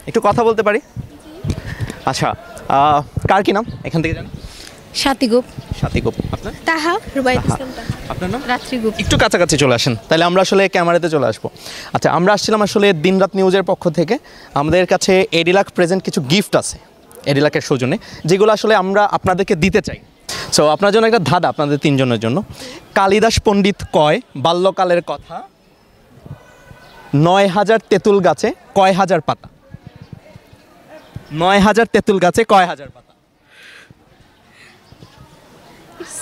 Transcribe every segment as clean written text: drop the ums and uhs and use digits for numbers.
একটু কথা বলতে পারি? আচ্ছা, কার কি নাম এখান থেকে জানেন? সাতিগুপ। সাতিগুপ। আপনার? তাহা রুবাইত ইসলাম। আপনার নাম? রাত্রিগুপ। একটু কাছাকাছি চলে আসেন, তাহলে আমরা আসলে ক্যামেরাতে চলে আসবো। আচ্ছা, আমরা আসছিলাম আসলে দিনরাত নিউজের পক্ষ থেকে। আমাদের কাছে এডিলাক প্রেজেন্ট কিছু গিফট আছে এডিলাকের সৌজন্যে, যেগুলো আসলে আমরা আপনাদেরকে দিতে চাই। সো আপনার জন্য একটা ধাঁধা, আপনাদের তিনজনের জন্য। কালিদাস পণ্ডিত কয় বাল্যকালের কথা ৯,০০০ তেঁতুল গাছে কয় হাজার পাতা? ৯,০০০ তেঁতুল গাছে কয় হাজার পাতা?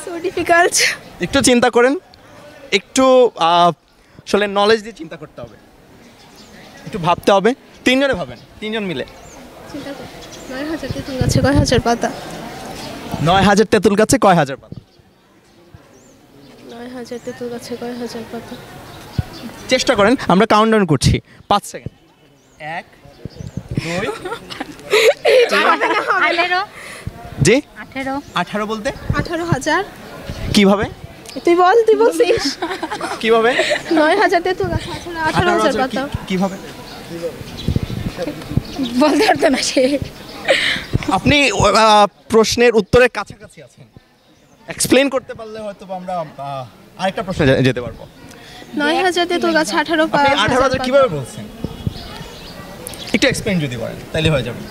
So difficult. একটু চিন্তা করেন, একটু আসলে নলেজ দিয়ে চিন্তা করতে হবে, একটু ভাবতে হবে। তিনজনে ভাবেন, তিনজন মিলে। চিন্তা কর ৯,০০০ তেঁতুল গাছে কয় হাজার পাতা? ৯,০০০ তেঁতুল গাছে কয় হাজার পাতা? ৯,০০০ তেঁতুল গাছে কয় হাজার পাতা? চেষ্টা করেন, আমরা কাউন্টডাউন করছি। ৫ সেকেন্ড। ১ ২ 18 জি 18 18 বলতে ১৮,০০০। কিভাবে? তুই বলছিস কিভাবে? ৯,০০০ তেঁতুল গাছে ১৮,০০০ পাতা। কিভাবে? বলতে পারতো না সে। আপনি প্রশ্নের উত্তরের কাছাকাছি আছেন, এক্সপ্লেন করতে পারলে হয়তো আমরা আরেকটা প্রশ্নে যেতে পারবো। ৯,০০০ তেঁতুল গাছে 18,000 কিভাবে বলছেন? একটু এক্সপ্লেন যদি করেন তাহলে হয়ে যাবে।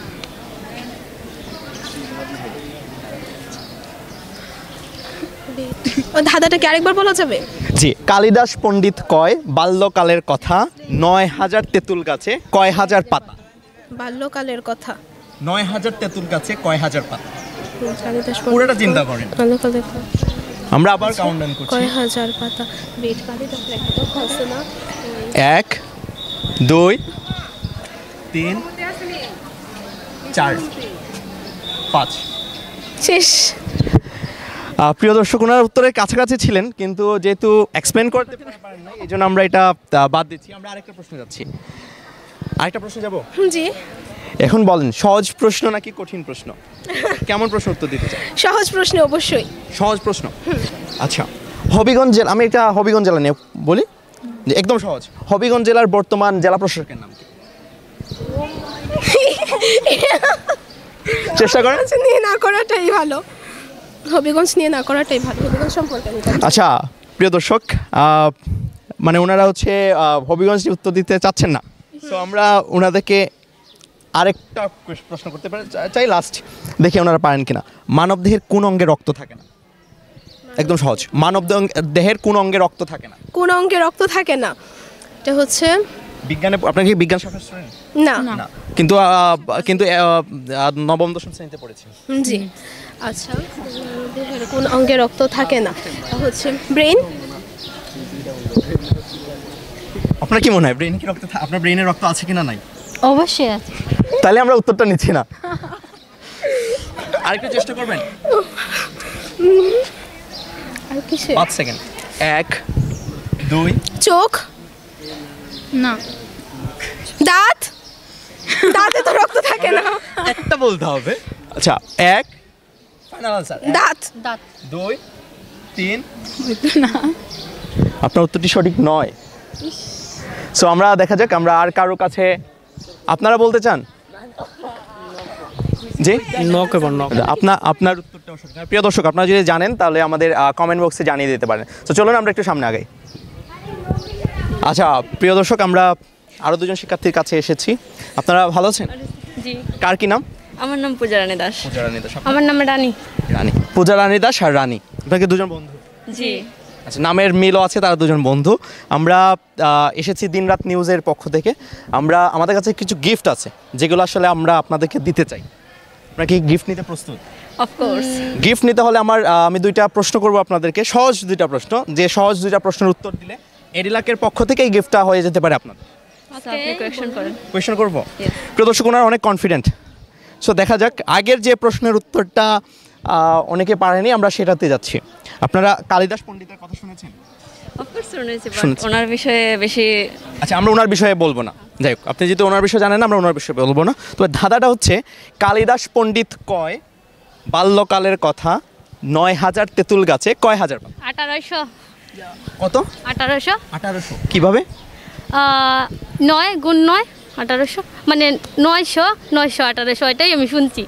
ধাঁধাটাকে আরেকবার বলা যাবে? জি, কালিদাস পণ্ডিত কয় বাল্যকালের কথা ৯,০০০ তেঁতুল গাছে কয় হাজার পাতা? বাল্যকালের কথা। ৯,০০০ তেঁতুল গাছে কয় হাজার পাতা? কালিদাস পুরোটা চিন্তা করেন। বাল্যকালের আমরা আবার কাউন্টডাউন করছি। কয় হাজার পাতা? বেড কালিদাসের একটা কথা আছে না? ১ ২ ৩ ৪ ৫। শেষ। প্রিয় দর্শক, ওনার উত্তরের কাছাকাছি ছিলেন, কিন্তু যেহেতু এক্সপ্লেন করতে পারেন না, এই জন্য আমরা এটা বাদ দিচ্ছি। আমরা আরেকটা প্রশ্ন যাচ্ছি। আরেকটা প্রশ্ন যাব? জি। এখন বলেন, সহজ প্রশ্ন নাকি কঠিন প্রশ্ন? কেমন প্রশ্ন উত্তর দিতে চান? সহজ প্রশ্ন অবশ্যই। সহজ প্রশ্ন। আচ্ছা, হবিগঞ্জ জেলা, আমি এটা হবিগঞ্জ জেলা নিয়ে বলি যে একদম সহজ। হবিগঞ্জ জেলার বর্তমান জেলা প্রশাসকের নাম কি? চেষ্টা করেন। নিয়ে না করাটাই ভালো। হবিগঞ্জ নিয়ে না করাটাই ভালো। হবিগঞ্জ সম্পর্কে আমি জানি। আচ্ছা প্রিয় দর্শক, মানে ওনারা হচ্ছে হবিগঞ্জ উত্তর দিতে চাচ্ছেন না, তো আমরা ওনাদেরকে আরেকটা প্রশ্ন করতে পারি চাই, লাস্ট দেখি ওনারা পারেন কিনা। মানব দেহের কোন অঙ্গে রক্ত থাকে না? একদম সহজ। মানব দেহের কোন অঙ্গে রক্ত থাকে না? কোন অঙ্গে রক্ত থাকে না? এটা হচ্ছে বিজ্ঞানে। আপনার কি বিজ্ঞান শাখার স্টুডেন্ট? না। কিন্তু কিন্তু নবম দশম শ্রেণীতে পড়েছেন। জি। আচ্ছা, দেহের কোন অঙ্গে রক্ত থাকে না? হচ্ছে ব্রেন। আপনার কি মনে হয় ব্রেনে কি রক্ত আপনার ব্রেনে রক্ত আছে কিনা নাই? অবশ্যই আছে। তাহলে আমরা উত্তরটা নিচ্ছি না। আরেকটু চেষ্টা করবেন? আর কিছু? 5 সেকেন্ড। 1 2 চোখ। না। দাঁত। দাঁতে তো রক্ত থাকে না। একটা বলতে হবে। আচ্ছা, 1 ফাইনাল আনসার। দাঁত। দাঁত। 2 3 না, আপনার উত্তরটি সঠিক নয়। সো আমরা দেখা যাক, আমরা আর কারো কাছে আপনারা বলতে চান? জি, আপনার উত্তরটা সঠিক। প্রিয় দর্শক, আপনারা যদি জানেন তাহলে আমাদের কমেন্ট বক্সে জানিয়ে দিতে পারেন। তো চলুন আমরা একটু সামনে আগাই। আচ্ছা প্রিয় দর্শক, আমরা আরও দুজন শিক্ষার্থীর কাছে এসেছি। আপনারা ভালো আছেন? জি। কার কি নাম? আমার নাম পূজা রানী দাস। পূজা রানী দাস। আমার নাম রানী। রানী। পূজা রানী দাস আর রানী, আপনাকে দুজন বন্ধু? জি। আচ্ছা, নামের মিলও আছে, তারা দুজন বন্ধু। আমরা এসেছি দিনরাত নিউজের পক্ষ থেকে। আমাদের কাছে কিছু গিফট আছে যেগুলো আসলে আমরা আপনাদেরকে দিতে চাই। আপনারা কি গিফট নিতে প্রস্তুত? অফকোর্স। গিফট নিতে হলে আমি দুইটা প্রশ্ন করব আপনাদেরকে, সহজ দুইটা প্রশ্ন। যে সহজ দুইটা প্রশ্নের উত্তর দিলে এডিলাকের পক্ষ থেকে এই গিফটটা হয়ে যেতে পারে আপনাদের। আপনি কোয়েশ্চেন করেন। কোয়েশ্চেন করব? প্রিয় দর্শক, ওনারা অনেক কনফিডেন্ট। সো দেখা যাক, আগের যে প্রশ্নের উত্তরটা অনেকে পারেনি, আমরা সেটাতে যাচ্ছি। আপনারা কালিদাস পণ্ডিতের কথা শুনেছেন? অফকোর্স শুনেছি, বাট ওনার বিষয়ে বেশি। আচ্ছা, আমরা ওনার বিষয়ে বলবো না। যাই হোক, আপনি যেহেতু ওনার বিষয়ে জানেন না, আমরা ওনার বিষয়ে বলবো না। তো ধাঁধাটা হচ্ছে, কালিদাস পণ্ডিত কয় বাল্যকালের কথা ৯,০০০ তেঁতুল গাছে কয় হাজার পাতা? 1800। কত? 1800। 1800। কিভাবে? 9 গুণ 9। 1800 মানে 900 1800 এটাই আমি শুনছি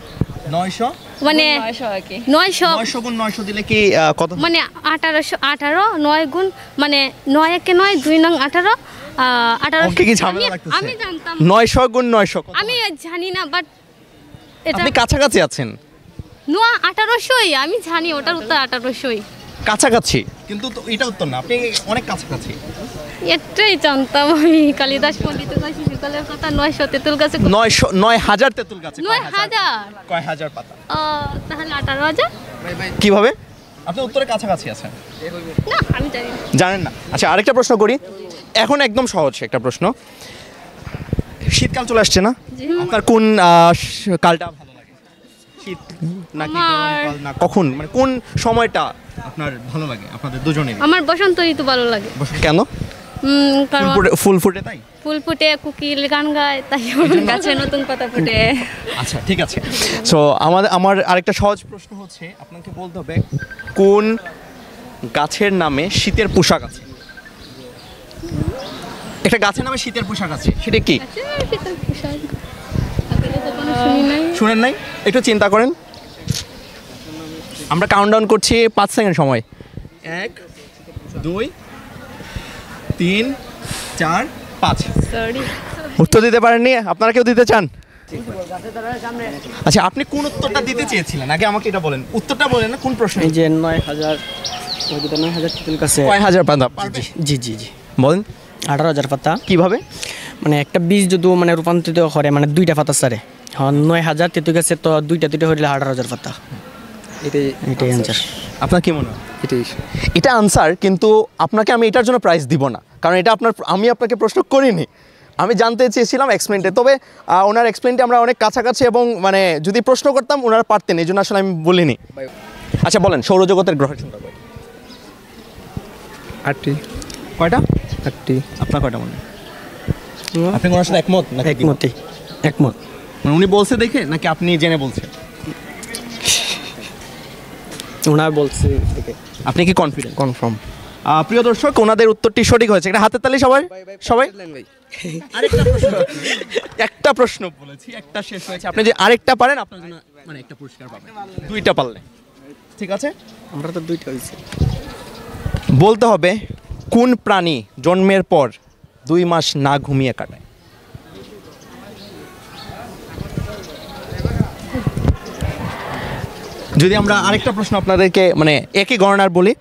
900 মানে 900 আর কি 900 900 গুণ 900 দিলে কি কত মানে 18 9 গুণ মানে 9 একে 9 2 নং 18 অঙ্কে কি 1800 ঝামেলা লাগতেছে? আমি জানতাম 900 গুণ 900 কত? আমি জানি না বাট এটা আপনি কাছাকাছি আছেন, 1800ই আমি জানি ওটার উত্তর 1800ই কাছাকাছি, কিন্তু তো এটা উত্তর না, আপনি অনেক কাছাকাছি। এটাই জানতাম আমি কালিদাস পণ্ডিতের কাছে শিশুকালের কথা 900 তেঁতুল গাছে 9000 তেঁতুল গাছে 9000 কয় হাজার পাতা? তাহলে 18000 কিভাবে? আপনি উত্তরের কাছাকাছি আছেন, না আমি জানি না। জানেন না। আচ্ছা, আরেকটা প্রশ্ন করি, এখন একদম সহজ একটা প্রশ্ন। শীতকাল চলে আসছে না, আপনার কোন কালটা ভালো লাগে? শীত নাকি গরমকাল, না কখন, মানে কোন সময়টা আপনার ভালো লাগে আপনাদের দুজনের? আমার বসন্ত ঋতু ভালো লাগে কেন? কারণ ফুল ফুটে তাই? ফুল ফুটে কোকিল গান গায় তাই গাছে নতুন পাতা ফুটে। আচ্ছা, ঠিক আছে। সো আমার আরেকটা সহজ প্রশ্ন হচ্ছে, আপনাকে বলতে হবে কোন গাছের নামে শীতের পোশাক আছে? একটা গাছের নামে শীতের পোশাক আছে, সেটা কি? শুনেন নাই? একটু চিন্তা করেন। আমরা কাউন্টডাউন করছি, 5 সেকেন্ড সময়। 1 2 3 4 5। সরি উত্তর দিতে পারেননি? আপনারা কেউ দিতে চান? আচ্ছা, আপনি কোন উত্তরটা দিতে চেয়েছিলেন আগে আমাকে এটা বলেন, উত্তরটা বলেন না, কোন প্রশ্ন? এই যে 9000 ওইটা 9000 তেঁতুল গাছে কয় হাজার পাতা পারবে? জি জি জি বলেন 18000 পাতা। কিভাবে? মানে একটা বীজ যদি মানে রূপান্তরিত করে মানে 2টা পাতা সারে, হ্যাঁ 9000 তেঁতুল গাছে তো 2টা হইলে 18000 পাতা। এটাই অ্যান্সার। আপনার কি মনে হয়? এটা আনসার, কিন্তু আপনাকে আমি এটার জন্য প্রাইজ দিব না, কারণ এটা আমি আপনাকে প্রশ্ন করিনি, আমি জানতে চেয়েছিলাম এক্সপ্লেনটা। তবে ওনার এক্সপ্লেনটা আমরা অনেক কাছাকাছি, এবং মানে যদি প্রশ্ন করতাম ওনারা পারতেন, এই জন্য আসলে আমি বলিনি। আচ্ছা বলেন, সৌরজগতের গ্রহের সংখ্যা কয়টা? 8টি। কয়টা? 8টি। আপনার কয়টা মনে হয়? আপনি ওনার সাথে একমত নাকি? একমত। মানে উনি বলছে দেখে নাকি আপনি জেনে বলছেন? ওনার বলছে দেখে। আপনি কি কনফিডেন্ট? কনফার্ম। প্রিয় দর্শক, ওনাদের উত্তরটি সঠিক হয়েছে। একটা হাতের তালি সবাই সবাই। আরেকটা প্রশ্ন, একটা প্রশ্ন বলেছি, একটা শেষ হয়েছে। আপনি যে আরেকটা পারেন আপনার জন্য মানে একটা পুরস্কার পাবেন, 2টা পারলে। ঠিক আছে, আমরা তো 2টা হইছে। বলতে হবে কোন প্রাণী জন্মের পর 2 মাস না ঘুমিয়ে কাটায়? যদি আমরা আরেকটা প্রশ্ন আপনাদেরকে মানে একই গণনার বলি,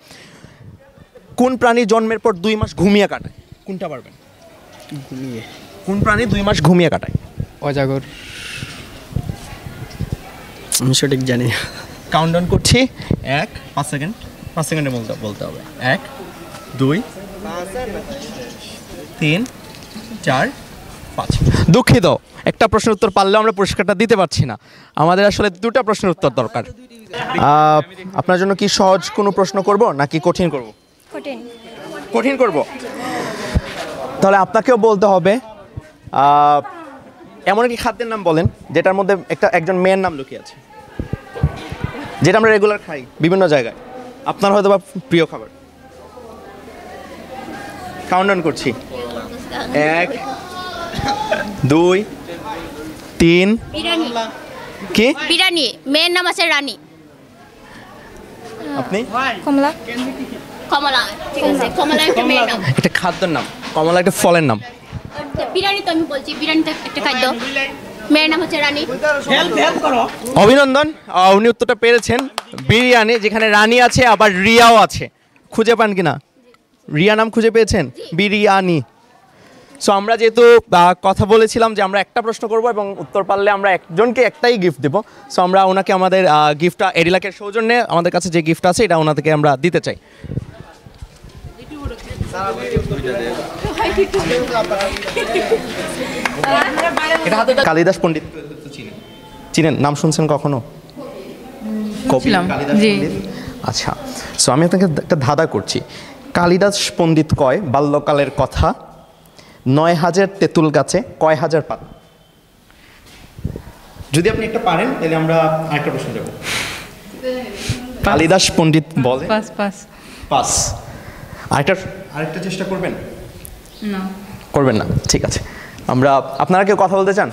কোন প্রাণী জন্মের পর 2 মাস ঘুমিয়ে কাটায়? কোনটা পারবেন? ঘুমিয়ে। কোন প্রাণী 2 মাস ঘুমিয়ে কাটায়? অজাগর। আমি সঠিক জানি না। কাউন্টডাউন করছি, 5 সেকেন্ড, 5 সেকেন্ডে বলতে হবে। 1 2 3 4 5। দুঃখিত, একটা প্রশ্নের উত্তর পারলেও আমরা পুরস্কারটা দিতে পারছি না, আমাদের আসলে 2টা প্রশ্নের উত্তর দরকার। আপনার জন্য কি সহজ কোনো প্রশ্ন করব নাকি কঠিন করব? কঠিন করব। তাহলে আপনাকেও বলতে হবে এমন কি খাদ্যের নাম বলেন যেটার মধ্যে একজন মেয়ের নাম লুকিয়ে আছে, যেটা আমরা রেগুলার খাই বিভিন্ন জায়গায়, আপনার হয়তো বা প্রিয় খাবার। কাউন্টডাউন করছি, 1 2 3। বিরিয়ানি। কি? বিরিয়ানি, মেয়ের নাম আছে রানী। আপনি? কমলা। কমলা, ঠিক আছে, কমলা একটা মেয়ের নাম। একটা খাদ্যের নাম, কমলা একটা ফলের নাম। বিরিয়ানি তো আমি বলছি, বিরিয়ানি তো একটা খাদ্য, মেয়ের নাম হচ্ছে রানী। অভিনন্দন, উনি উত্তরটা পেরেছেন, বিরিয়ানি, যেখানে রানী আছে আবার রিয়াও আছে। খুঁজে পান কিনা? রিয়া নাম খুঁজে পেয়েছেন? বিরিয়ানি। সো আমরা যেহেতু কথা বলেছিলাম যে আমরা একটা প্রশ্ন করব এবং উত্তর পারলে আমরা একজনকে একটাই গিফট দেবো, সো আমরা ওনাকে আমাদের গিফটটা এরিলাকের সৌজন্যে আমাদের কাছে যে গিফট আছে এটা ওনাদেরকে আমরা দিতে চাই। কালিদাস পণ্ডিত চিনেন? নাম শুনছেন কখনো? কবি কালিদাস পণ্ডিত। আচ্ছা, সো আমি আপনাকে একটা ধাঁধা করছি। কালিদাস পণ্ডিত কয় বাল্যকালের কথা, 9000 তেঁতুল গাছে কয় হাজার পাতা? যদি আপনি একটা পারেন তাহলে আমরা আরেকটা প্রশ্ন দেব। কালিদাস পণ্ডিত বলে পাস। আরেকটা চেষ্টা করবেন? না, করবেন না, ঠিক আছে। আপনারা কেউ কথা বলতে চান?